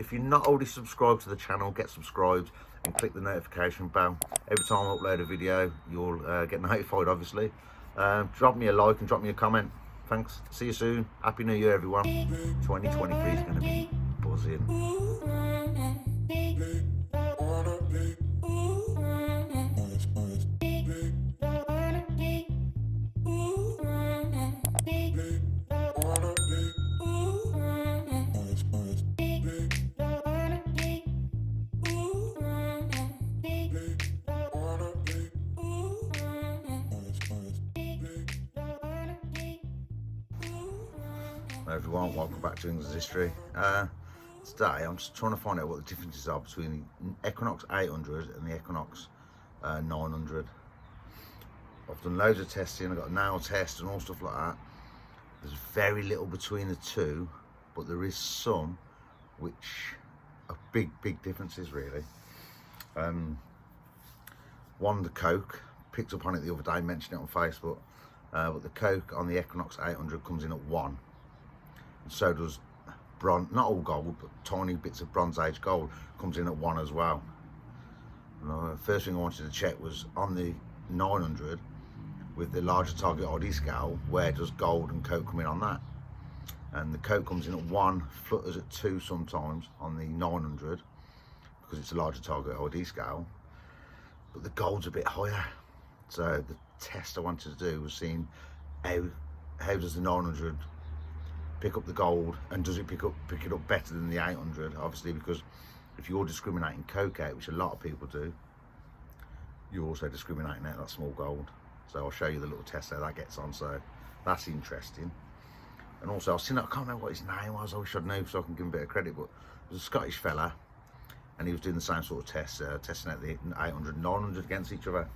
If you're not already subscribed to the channel, get subscribed and click the notification bell. Every time I upload a video, you'll get notified, obviously. Drop me a like and drop me a comment. Thanks. See you soon. Happy New Year, everyone. 2023 is going to be buzzing. Hello everyone, welcome back to England's History. Today I'm just trying to find out what the differences are between the Equinox 800 and the Equinox 900. I've done loads of testing, I've got a nail test and all stuff like that. There's very little between the two, but there is some which are big differences really. One, the coke, picked up on it the other day, mentioned it on Facebook, but the coke on the Equinox 800 comes in at 1. And so does bronze, not all gold, but tiny bits of Bronze Age gold comes in at 1 as well. And, first thing I wanted to check was on the 900 with the larger target ID scale, where does gold and coke come in on that? And the coke comes in at 1, flutters at 2 sometimes on the 900 because it's a larger target ID scale, but the gold's a bit higher. So the test I wanted to do was seeing how does the 900 pick up the gold, and does it pick it up better than the 800? Obviously, because if you're discriminating coke out, which a lot of people do, you're also discriminating out that small gold. So I'll show you the little test how that gets on, so that's interesting. And also I've seen, I can't remember what his name was, I wish I'd known so I can give him a bit of credit, but it was a Scottish fella and he was doing the same sort of test, testing out the 800 and 900 against each other,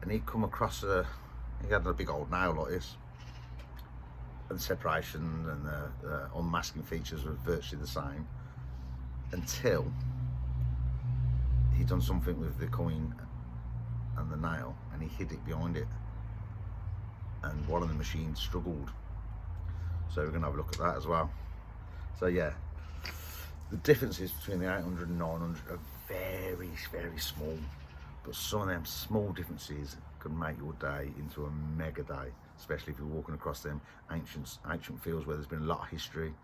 and he'd come across he had a big old nail like this, and the separation and the unmasking features were virtually the same until he'd done something with the coin and the nail and he hid it behind it, and one of the machines struggled. So we're going to have a look at that as well. So yeah, the differences between the 800 and 900 are very small, but some of them small differences can make your day into a mega day, especially if you're walking across them ancient fields where there's been a lot of history,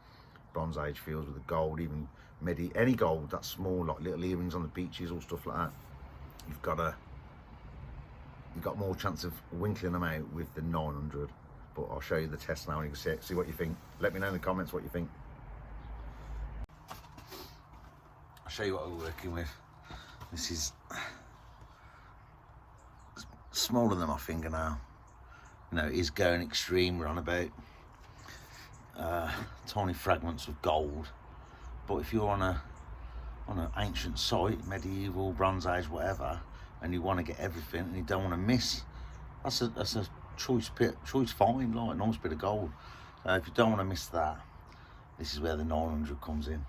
Bronze Age fields with the gold, even any gold that's small, like little earrings on the beaches or stuff like that. You've got more chance of winkling them out with the 900. But I'll show you the test now and you can see what you think. Let me know in the comments what you think. I'll show you what we're working with. This is smaller than my fingernail. You know, it is going extreme. We're on about tiny fragments of gold. But if you're on an ancient site, medieval, Bronze Age, whatever, and you want to get everything and you don't want to miss, that's a choice find, like a nice bit of gold. If you don't want to miss that, this is where the 900 comes in.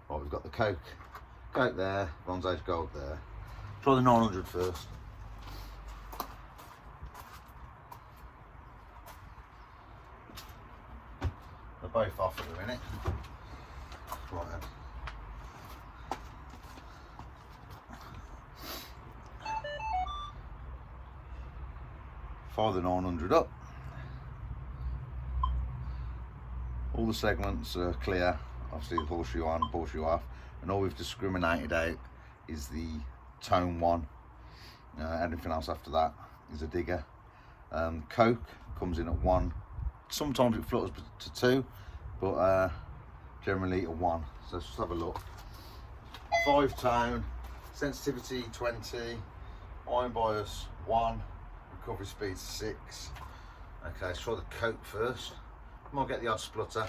Right, we've got the coke there, Bronze Age gold there. Try the 900 first. They're both off at the minute. Right then. Fire the 900 up. All the segments are clear. Obviously the horseshoe on, horseshoe off, and all we've discriminated out is the tone 1. Anything else after that is a digger. Coke comes in at 1. Sometimes it flutters to 2, but generally at 1. So let's just have a look. 5 tone, sensitivity 20, iron bias 1. Recovery speed 6. Okay, let's try the coke first. Might get the odd splutter.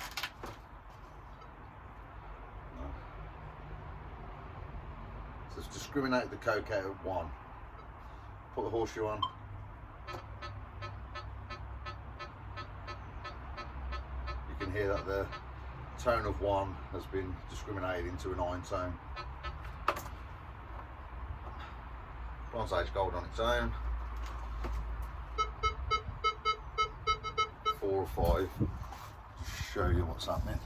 No. So let's discriminate the coke out at 1. Put the horseshoe on. You can hear that the tone of 1 has been discriminated into an iron tone. Bronze Age gold on its own. 4 or 5, just show you what's happening.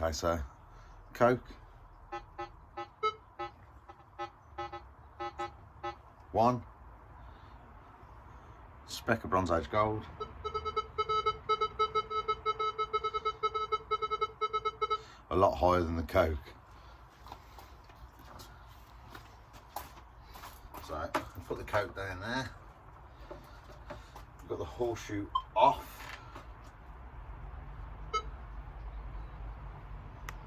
Okay, so Coke, 1, speck of Bronze Age gold, a lot higher than the Coke. So I'll put the Coke down there. We've got the horseshoe off.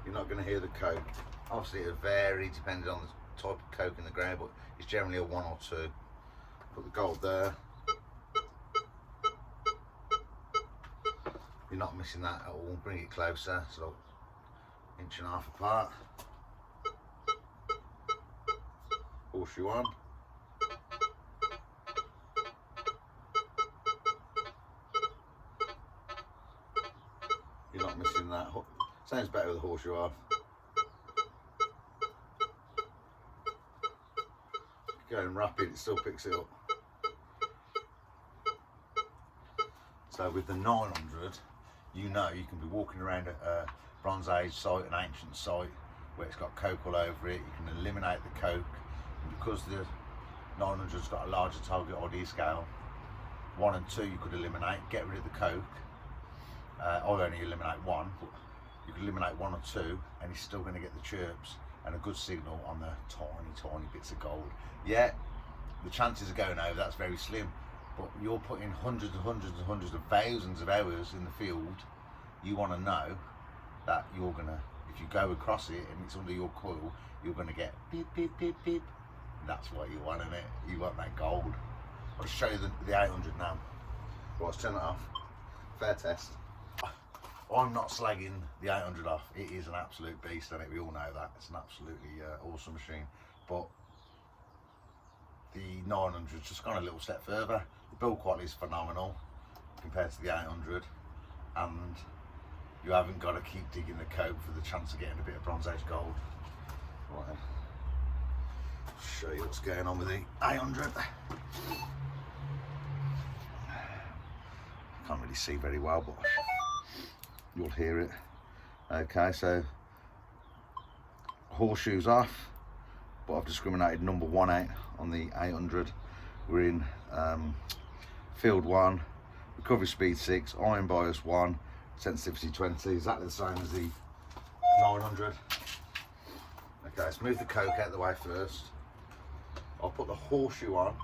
You're not going to hear the Coke. Obviously it varies depending on the type of Coke in the ground, but it's generally a 1 or 2. Put the gold there. You're not missing that at all. Bring it closer, so 1.5 inches apart. Horseshoe on. You're not missing that. Sounds better with the horseshoe off. Going rapid, it still picks it up. So with the 900, you know you can be walking around a Bronze Age site, an ancient site, where it's got Coke all over it. You can eliminate the Coke. And because the 900's got a larger target ID scale, 1 and 2 you could eliminate, get rid of the Coke. I'll only eliminate 1, but you can eliminate 1 or 2 and you're still going to get the chirps and a good signal on the tiny bits of gold. Yeah, the chances of going over, that's very slim, but you're putting hundreds of thousands of hours in the field. You want to know that you're going to, if you go across it and it's under your coil, you're going to get beep, beep, beep, beep. That's what you want, isn't it? You want that gold. I'll show you the 800 now. Well, let's turn it off. Fair test. I'm not slagging the 800 off. It is an absolute beast, and we all know that. It's an absolutely awesome machine. But the 900's just gone a little step further. The build quality is phenomenal compared to the 800, and you haven't got to keep digging the Coke for the chance of getting a bit of Bronze Age gold. Right then. Show you what's going on with the 800. Can't really see very well, but you'll hear it. Okay, so horseshoes off, but I've discriminated number 1 out on the 800. We're in field 1, recovery speed 6, iron bias 1, sensitivity 20, exactly the same as the 900. Okay, let's move the Coke out of the way first. I'll put the horseshoe on.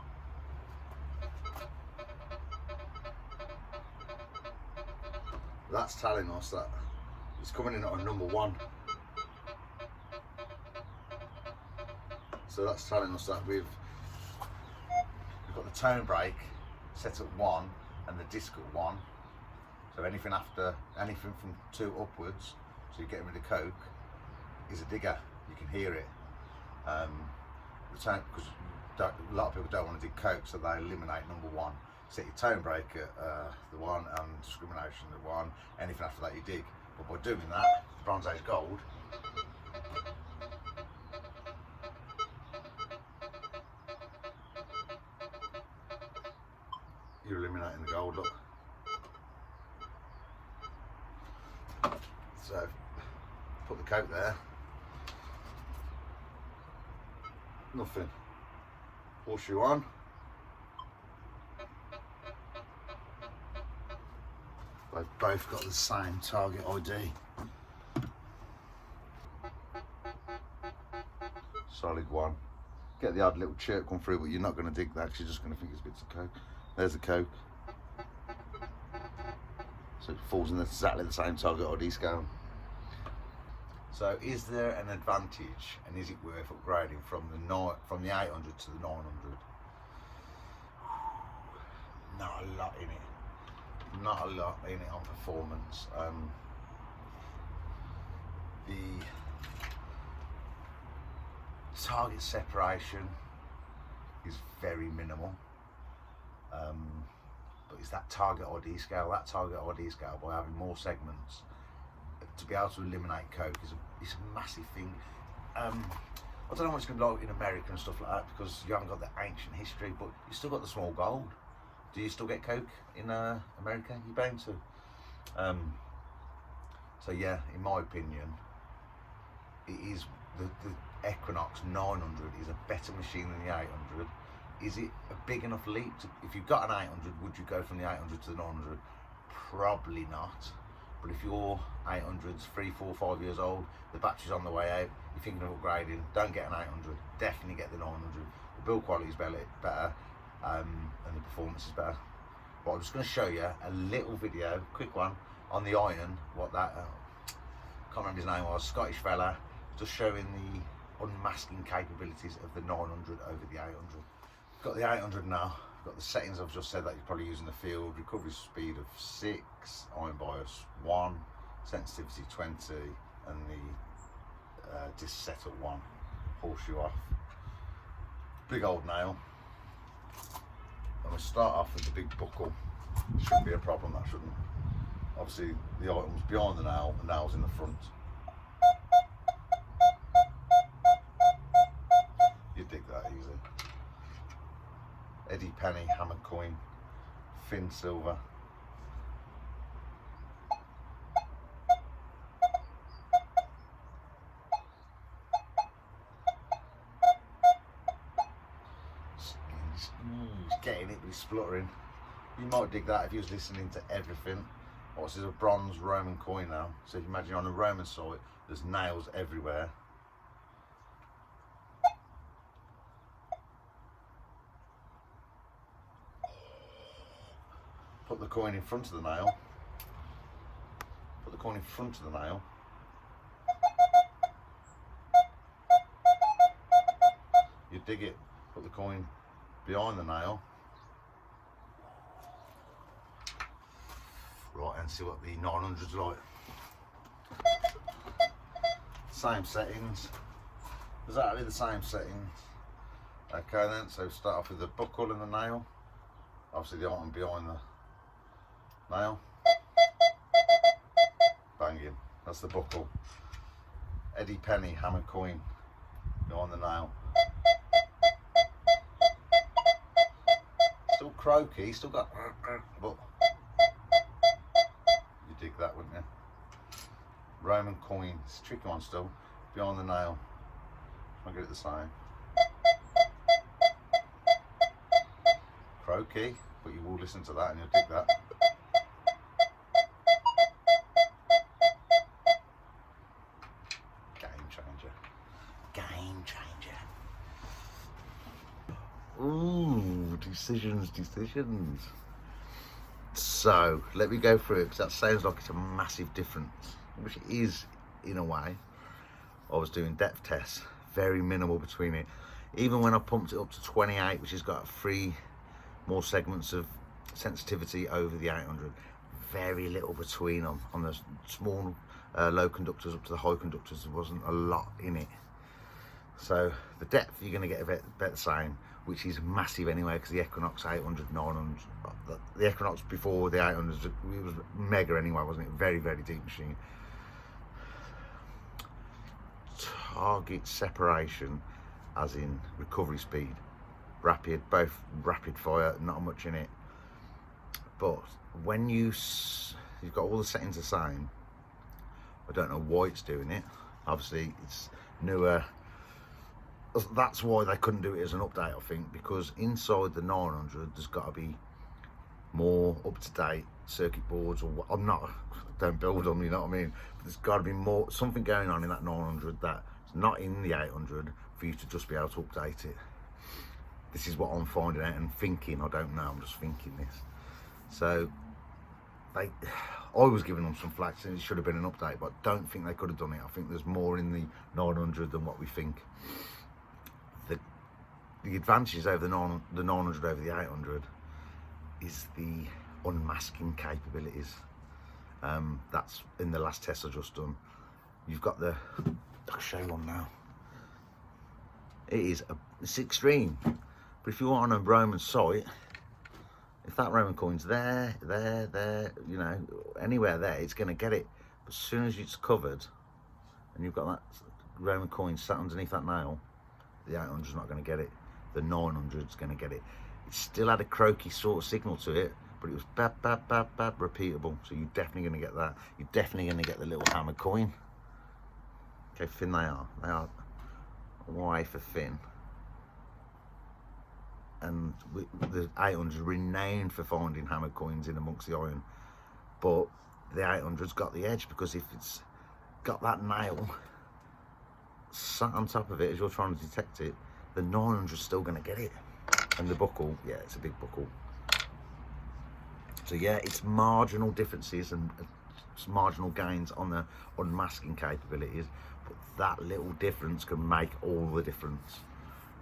That's telling us that it's coming in at a number 1. So that's telling us that we've got the tone brake set at 1 and the disc at 1. So anything from 2 upwards, so you're getting rid of Coke, is a digger. You can hear it. The tone, because a lot of people don't want to dig Coke, so they eliminate number 1. Set your tone brake at the 1 and discrimination at 1. Anything after that you dig. But by doing that, Bronze Age gold, you're eliminating the gold, look. So put the Coke there. Nothing. Horseshoe on. They've both got the same target ID. Solid 1. Get the odd little chirp come through, but you're not going to dig that because you're just going to think it's bits of Coke. There's the Coke. So it falls in exactly the same target ID scale. So is there an advantage, and is it worth upgrading from the 800 to the 900? Not a lot in it. Not a lot in it on performance. The target separation is very minimal, but it's that target ID scale. That target ID scale, by having more segments, to be able to eliminate Coke is a massive thing. I don't know what it's going to be like in America and stuff like that, because you haven't got the ancient history, but you still got the small gold. Do you still get Coke in America? You're bound to. So yeah, in my opinion, it is the Equinox 900 is a better machine than the 800. Is it a big enough leap? If you've got an 800, would you go from the 800 to the 900? Probably not. But if your 800's 3, 4, 5 years old, the battery's on the way out, you're thinking of upgrading, don't get an 800. Definitely get the 900. The build quality is better, and the performance is better. But I'm just going to show you a little video, quick one, on the iron. What that can't remember his name was, Scottish fella, just showing the unmasking capabilities of the 900 over the 800. Got the 800 now. Got the settings I've just said that you're probably using the field. Recovery speed of 6, iron bias 1, sensitivity 20, and the disc set at 1. Horseshoe off. Big old nail. I'm going to start off with the big buckle. Shouldn't be a problem, that shouldn't. Obviously the item's behind the nail's in the front. You dig that easy. Eddie penny, hammered coin, thin silver. He's getting it, but he's spluttering. You might dig that if you was listening to everything. This is a bronze Roman coin now. So if you imagine on a Roman site, there's nails everywhere. Put the coin in front of the nail. Put the coin in front of the nail. You dig it. Put the coin behind the nail. Right, and see what the 900's like. Same settings. Exactly the same settings. Okay then, so start off with the buckle and the nail. Obviously the item behind the nail. Banging. That's the buckle. Eddie penny, hammer coin behind the nail. Still croaky, still got but you dig that, wouldn't you? Roman coin, it's a tricky one still, behind the nail. I'll get it the same. Croaky, but you will listen to that and you'll dig that. Game changer. Game changer. Ooh, decisions. So, let me go through it, because that sounds like it's a massive difference, which it is in a way. I was doing depth tests, very minimal between it. Even when I pumped it up to 28, which has got 3 more segments of sensitivity over the 800, very little between them. On the small low conductors up to the high conductors, there wasn't a lot in it. So the depth you're going to get about the same, which is massive anyway, because the Equinox 800, 900, the Equinox before the 800s, it was mega anyway, wasn't it? Very, very deep machine. Target separation, as in recovery speed, rapid, both rapid fire, not much in it. But when you've got all the settings the same, I don't know why it's doing it. Obviously it's newer. That's why they couldn't do it as an update, I think, because inside the 900 there's got to be more up-to-date circuit boards, or don't build them, you know what I mean, but there's got to be more, something going on in that 900 that's not in the 800 for you to just be able to update it. This is what I'm finding out and thinking. I don't know, I'm just thinking this. So I was giving them some flack saying it should have been an update, but I don't think they could have done it. I think there's more in the 900 than what we think. The advantages over the 900 over the 800 is the unmasking capabilities. That's in the last test I just done. You've got I'll show you one now. It's extreme, but if you're on a Roman site, if that Roman coin's there, you know, anywhere there, it's going to get it. But as soon as it's covered and you've got that Roman coin sat underneath that nail, the 800's not going to get it. The 900's going to get it. It still had a croaky sort of signal to it, but it was bad, repeatable. So you're definitely going to get that. You're definitely going to get the little hammer coin. Okay, thin they are. They are way for thin. And the 800's renowned for finding hammer coins in amongst the iron, but the 800's got the edge, because if it's got that nail sat on top of it as you're trying to detect it, the 900's still going to get it. And the buckle, yeah, it's a big buckle. So yeah, it's marginal differences and it's marginal gains on the unmasking capabilities, but that little difference can make all the difference.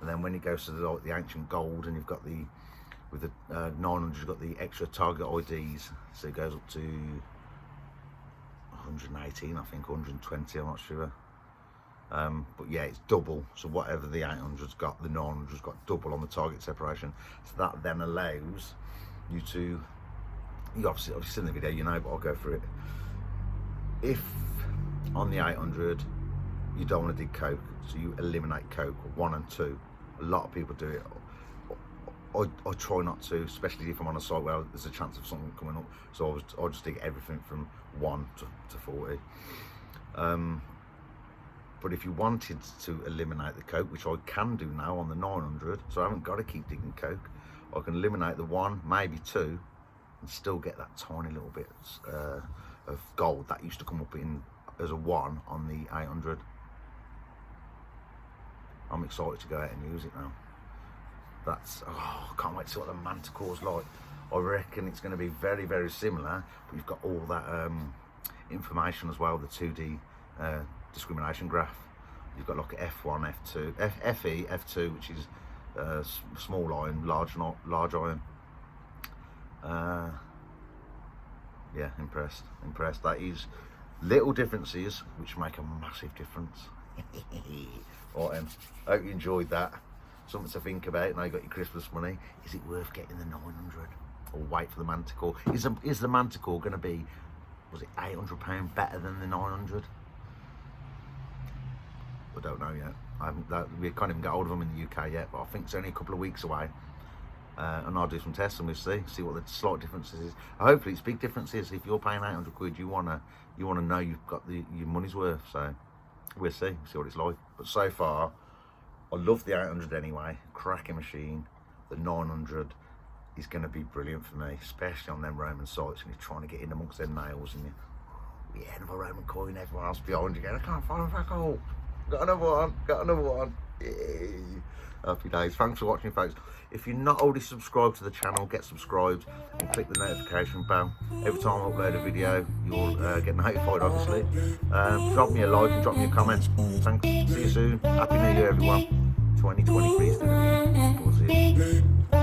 And then when it goes to the ancient gold, and you've got the, with the 900, you've got the extra target IDs, so it goes up to 118, I think, 120, I'm not sure. But yeah, it's double. So whatever the 800's got, the 900's got double on the target separation. So that then allows you to, you obviously seen the video, you know, but I'll go through it. If on the 800 you don't want to dig coke, so you eliminate coke 1 and 2. A lot of people do it. I try not to, especially if I'm on a site where there's a chance of something coming up. So I'll just dig everything from 1 to 40. But if you wanted to eliminate the coke, which I can do now on the 900, so I haven't got to keep digging coke, I can eliminate the 1, maybe 2, and still get that tiny little bit of gold that used to come up in as a 1 on the 800. I'm excited to go out and use it now. That's, oh, I can't wait to see what the manticore's like. I reckon it's going to be very, very similar, but you've got all that information as well, the 2D discrimination graph. You've got like F1, F2, FE, F2, which is small iron, large iron. Yeah, impressed. That is little differences which make a massive difference. Right, I hope you enjoyed that. Something to think about. Now you got your Christmas money. Is it worth getting the 900 or wait for the manticore? Is the manticore going to be, was it £800 better than the 900? I don't know yet. We can't even get hold of them in the UK yet, but I think it's only a couple of weeks away. And I'll do some tests and we'll see what the slight differences is. Hopefully it's big differences. If you're paying 800 quid, you wanna know you've got your money's worth. So we'll see what it's like. But so far, I love the 800 anyway. Cracking machine. The 900 is going to be brilliant for me, especially on them Roman sites and you're trying to get in amongst them nails and you're the end of a Roman coin, everyone else behind you going, I can't find a back hole. Got another one. Yay. Happy days. Thanks for watching, folks. If you're not already subscribed to the channel, get subscribed and click the notification bell. Every time I upload a video, you'll get notified, obviously. Drop me a like and drop me a comment. Thanks. See you soon. Happy New Year, everyone. 2023 is going to be buzzing.